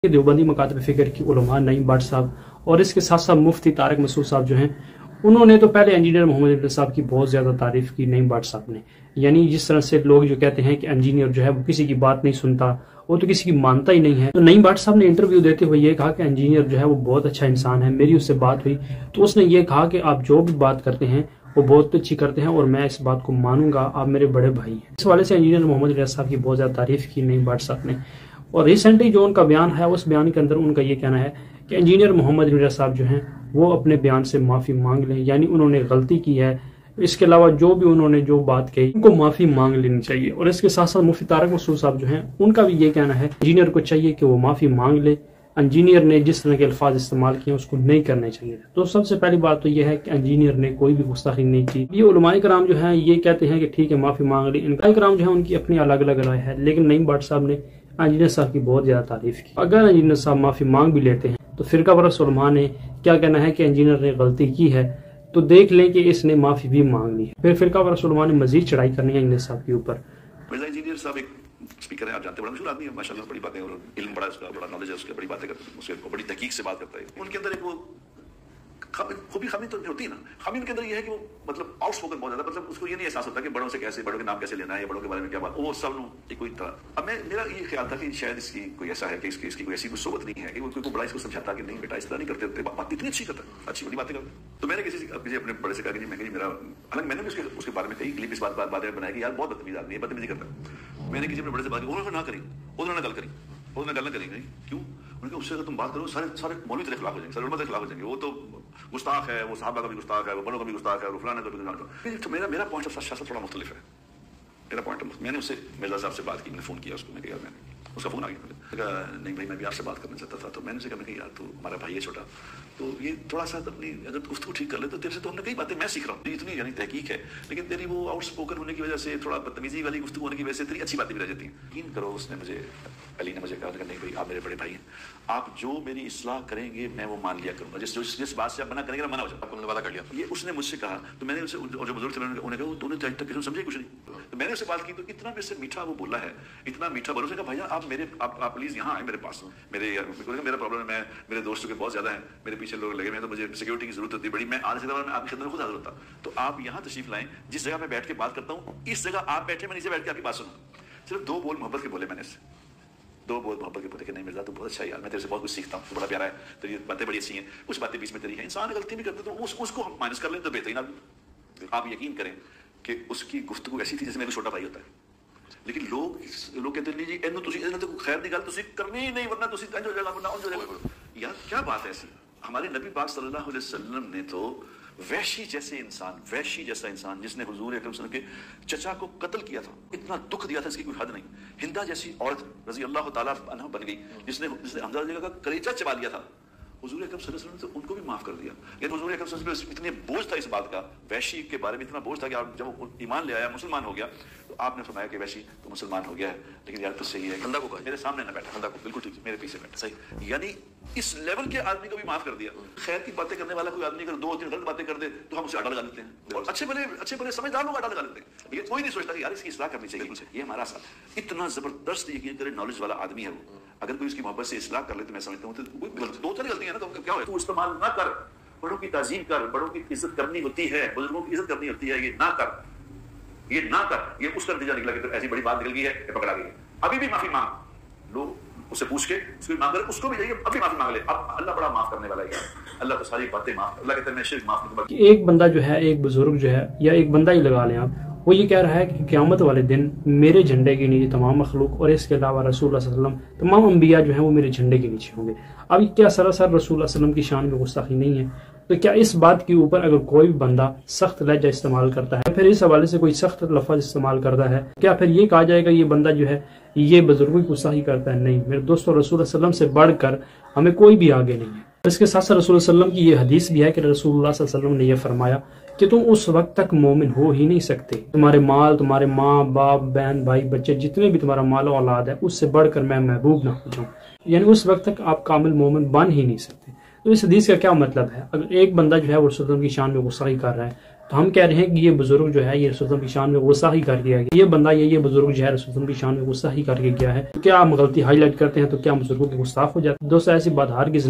دیوبندی مکاتب فکر کی علماء نعیم بٹ صاحب اور اس کے ساتھ ساتھ مفتی طارق مسعود صاحب جو ہیں انہوں نے تو پہلے انجینئر محمد ابراہیم صاحب کی بہت زیادہ تعریف کی نعیم بٹ صاحب نے. یعنی جس طرح سے لوگ جو کہتے ہیں کہ انجینئر جو ہے وہ کسی کی بات نہیں سنتا، وہ تو کسی کی مانتا ہی نہیں ہے. تو نعیم بٹ صاحب نے انٹرویو دیتے ہوئے یہ کہا کہ انجینئر جو ہے وہ بہت اچھا انسان ہے. میری اس سے بات ہوئی تو اس نے یہ کہا کہ آپ جو بھی بات کرتے ہیں وہ بہت اچھی کرتے ہیں اور میں اس بات کو مانوں گا، آپ میرے بڑے بھائی ہیں. اس حوالے سے انجینئر محمد ابراہیم صاحب کی بہت زیادہ تعریف کی نعیم بٹ صاحب نے. اور ریسنٹلی جو ان کا بیان ہے اس بیان کے اندر ان کا یہ کہنا ہے کہ انجینئر محمد ابراہیم صاحب جو ہیں وہ اپنے بیان سے معافی مانگ لیں. یعنی انہوں نے غلطی کی ہے، اس کے علاوہ جو بھی انہوں نے جو بات کہی ان کو معافی مانگ لینی چاہیے. اور اس کے ساتھ ساتھ مفتی طارق مسعود صاحب جو ہیں ان کا بھی یہ کہنا ہے انجینئر کو چاہیے کہ وہ معافی مانگ لے. انجینئر نے جس طرح کے الفاظ استعمال کیے اس کو نہیں کرنے چاہیے. تو سب سے پہلی بات تو یہ ہے کہ انجینئر نے کوئی بھی گستاخی نہیں کی. یہ علماء کرام جو ہیں یہ کہتے ہیں کہ ٹھیک ہے معافی مانگ لی. علماء کرام جو ہیں ان کی اپنی الگ الگ رائے ہے، لیکن نعیم بٹ صاحب نے انجینئر صاحب کی بہت زیادہ تعریف کی. اگر انجینئر صاحب معافی مانگ بھی لیتے ہیں تو فرقہ پرست علماء نے کیا کہنا ہے کہ انجینئر نے غلطی کی ہے تو دیکھ لیں کہ اس نے معافی بھی مانگ لی ہے. پھر فرقہ پرست علماء نے مزید چڑھائی کرنی ہے انجینئر صاحب کے اوپر. مرزا انجینئر صاحب ایک اسپیکر ہیں، آپ جانتے ہیں، بڑا مشہور آدمی ہے ماشاءاللہ، بڑی باتیں اور علم بڑا، اس کا بڑا نالج ہے، اس کے بڑی باتیں کرتے ہیں، اس کو بڑی تحقیق سے بات کرتا ہے. ان کے اندر ایک وہ خوبی خامی تو ہوتی ہے نا، خامی ان کے اندر یہ ہے کہ وہ مطلب آؤٹ اسپوکن بہت زیادہ، مطلب اس کو یہ نہیں احساس ہوتا کہ بڑوں سے کیسے، بڑوں کے نام کیسے لینا ہے یا بڑوں کے بارے میں کیا بات، وہ سب کوئی طرح. اب میرا یہ خیال تھا کہ شاید اس کی کوئی ایسا ہے کہ اس کی کوئی ایسی کوئی صحبت نہیں ہے کہ وہ کوئی بڑا اس کو سمجھاتا کہ نہیں بیٹا اس طرح نہیں کرتے، بات اتنی اچھی کرتا ہے، اچھی بڑی باتیں کرتے. تو میں نے کسی اپنے بڑے سے کہا کہ میں کہ میرا، حالانکہ میں نے بھی اس کے بارے میں کئی کلپ اس باتیں بنائی کہ یار بہت بدتمیز آدمی ہے، بدتمیزی کرتا ہے. میں نے کسی اپنے بڑے سے بات کی، انہوں نے نہ کری، انہوں نے گل کری، انہوں نے گل نہ کریں گے. کیوں؟ ان کے اس سے اگر تم بات کرو سارے مولوی تیرے خلاف ہو جائیں گے، سارے علماء تیرے خلاف ہو جائیں گے. وہ تو گستاخ ہے، وہ صحابہ کا بھی گستاخ ہے، وہ بڑوں کا بھی گستاخ ہے، وہ فلانا کا بھی گستاخ ہے. تو میرا پوائنٹ آف سیاست تھوڑا مختلف ہے. میرا پوائنٹ، میں نے اس سے مرزا صاحب سے بات کی، میں نے فون کیا اس کو، میں کہا میں اس کا فون آ گیا، نہیں بھائی میں بھی آپ سے بات کرنا چاہتا تھا. تو میں نے اسے کہا کہ یار تو ہمارا بھائی ہے چھوٹا، تو یہ تھوڑا سا اپنی اگر گفتگو ٹھیک کر لے تو تیرے سے تو ہم نے کئی باتیں میں سیکھ رہا ہوں، اتنی یعنی تحقیق ہے، لیکن تیری وہ آؤٹ اسپوکن ہونے کی وجہ سے، تھوڑا بدتمیزی والی گفتگو ہونے کی وجہ سے تیری اچھی باتیں بھی رہ جاتی ہیں. یقین کرو اس نے مجھے، علی نے مجھے کہا کہ نہیں بھائی آپ میرے بڑے بھائی ہیں، آپ جو میری اصلاح کریں گے میں وہ مان لیا کروں گا، جس بات سے آپ منع کریں گے منع ہو جائے. آپ کو وعدہ کر لیا. یہ اس نے مجھ سے کہا. تو میں نے اسے، اور جو بزرگ تھے انہوں نے کہا وہ دونوں تک کسی سمجھے کچھ نہیں. تو میں نے اسے بات کی تو اتنا میرے سے میٹھا وہ بولا ہے، اتنا میٹھا بولا. اس نے کہا بھائی آپ پلیز یہاں آئیں میرے پاس، میرا پرابلم ہے، میرے دوستوں کے بہت زیادہ ہیں، میرے پیچھے لوگ لگے ہوئے ہیں، تو مجھے سیکورٹی کی ضرورت ہوتی ہے بڑی. میں آدھے سے زیادہ میں آپ کی خدمت میں خود حاضر ہوتا. تو آپ یہاں تشریف لائیں، جس جگہ میں بیٹھ کے بات کرتا ہوں اس جگہ آپ بیٹھے، میں نیچے بیٹھ کے آپ کی بات سنوں. صرف 2 بول محبت کے بولے میں نے اس سے، 2 بول محبت کے بولے کہ نہیں مرزا تو بہت اچھا ہے یار، میں تیرے سے بہت کچھ سیکھتا ہوں، تو بڑا پیارا ہے، تیری باتیں بڑی اچھی ہیں، کچھ باتیں بیچ میں تیری ہیں، انسان غلطی بھی کرتے تو اس کو ہم مائنس کر لیں تو بہترین. آپ یقین کریں کہ اس کی گفتگو ایسی تھی جیسے میرا چھوٹا بھائی ہوتا ہے. لیکن لوگ کہتے ہیں جی اینو تو خیر دی گل تسی کرنی ہی نہیں، ورنہ تسی انج ہو جائے گا، ورنہ انج ہو جائے گا. یار کیا بات ہے ایسی؟ ہمارے نبی پاک صلی اللہ علیہ وسلم نے تو وحشی جیسا انسان جس نے حضور اکرم صلی اللہ علیہ وسلم کے چچا کو قتل کیا تھا، اتنا دکھ دیا تھا اس کی کوئی حد نہیں. ہندا جیسی عورت رضی اللہ تعالیٰ عنہ بن گئی جس نے حمزہ کا کلیجہ چبا لیا تھا. حضور اکرم صلی اللہ علیہ وسلم نے ان کو بھی معاف کر دیا. لیکن حضور اکرم صلی اللہ علیہ وسلم اتنے بوجھ تھا اس بات کا، وحشی کے بارے میں اتنا بوجھ تھا کہ آپ جب وہ ایمان لے آیا، مسلمان ہو گیا، تو آپ نے فرمایا کہ وحشی تو مسلمان ہو گیا ہے، لیکن یار تو صحیح ہے بندہ کو میرے سامنے نہ بیٹھا، بندہ کو بالکل ٹھیک میرے پیچھے بیٹھا. صحیح، یعنی اس لیول کے آدمی کو بھی معاف کر دیا. خیر کی باتیں کرنے والا کوئی آدمی اگر 2-3 غلط باتیں کر دے تو ہم اسے اڈا لگا لیتے ہیں، اور اچھے بڑے سمجھدار لوگ اڈا لگا لیتے ہیں. یہ کوئی نہیں سوچتا کہ یار اس کی اصلاح کرنی چاہیے. یہ ہمارا ساتھ اتنا زبردست یقین کرے نالج والا آدمی ہے وہ. اگر کوئی اس کی محبت سے اصلاح کر لے تو میں سمجھتا ہوں تو 2-4 غلطیاں ہیں نا، تو کیا ہو تو استعمال نہ کر. بڑوں کی تعظیم کر، بڑوں کی عزت کرنی ہوتی ہے، بزرگوں کی عزت کرنی ہوتی ہے. یہ نہ کر، یہ اس کا نتیجہ نکلا کہ ایسی بڑی بات نکل گئی ہے کہ پکڑا گئی ہے. ابھی بھی معافی مانگ لو، اس سے پوچھ کے اس کو مانگ کر اس کو بھی جائیے، ابھی معافی مانگ لے. اب اللہ بڑا معاف کرنے والا ہے، اللہ تو ساری باتیں معاف، اللہ کہتے ہیں میں شرک معاف نہیں. ایک بندہ جو ہے، ایک بزرگ جو ہے، یا ایک بندہ ہی لگا لیں آپ، وہ یہ کہہ رہا ہے کہ قیامت والے دن میرے جھنڈے کے نیچے تمام مخلوق اور اس کے علاوہ رسول اللہ صلی اللہ علیہ وسلم تمام انبیاء جو ہیں وہ میرے جھنڈے کے نیچے ہوں گے. اب کیا سراسر رسول اللہ صلی اللہ علیہ وسلم کی شان میں گستاخی نہیں ہے؟ تو کیا اس بات کے اوپر اگر کوئی بندہ سخت لہجہ استعمال کرتا ہے، پھر اس حوالے سے کوئی سخت لفظ استعمال کرتا ہے، کیا پھر یہ کہا جائے گا یہ بندہ جو ہے یہ بزرگوں کی گستاخی کرتا ہے؟ نہیں میرے دوستوں، رسول اللہ صلی اللہ علیہ وسلم سے بڑھ کر ہمیں کوئی بھی آگے نہیں ہے. اس کے ساتھ ساتھ رسول اللہ صلی اللہ علیہ وسلم کی یہ حدیث بھی ہے کہ رسول اللہ صلی اللہ علیہ وسلم نے یہ فرمایا کہ تم اس وقت تک مومن ہو ہی نہیں سکتے، تمہارے مال، تمہارے ماں باپ، بہن بھائی، بچے، جتنے بھی تمہارا مال و اولاد ہے، اس سے بڑھ کر میں محبوب نہ ہو جاؤں. یعنی اس وقت تک آپ کامل مومن بن ہی نہیں سکتے. تو اس حدیث کا کیا مطلب ہے؟ اگر ایک بندہ جو ہے وہ رسول اللہ کی شان میں گستاخی کر رہا ہے، تو ہم کہہ رہے ہیں کہ یہ بزرگ جو ہے یہ رسول اللہ کی شان میں غصہ ہی کر گیا، یہ بندہ یہ بزرگ جو ہے رسول اللہ کی شان میں غصہ ہی کر کے گیا ہے، کیا ہم غلطی ہائی لائٹ کرتے ہیں تو کیا ہم بزرگوں کے گستاخ ہو جاتے ہیں؟ دوستو ایسی بات ہرگز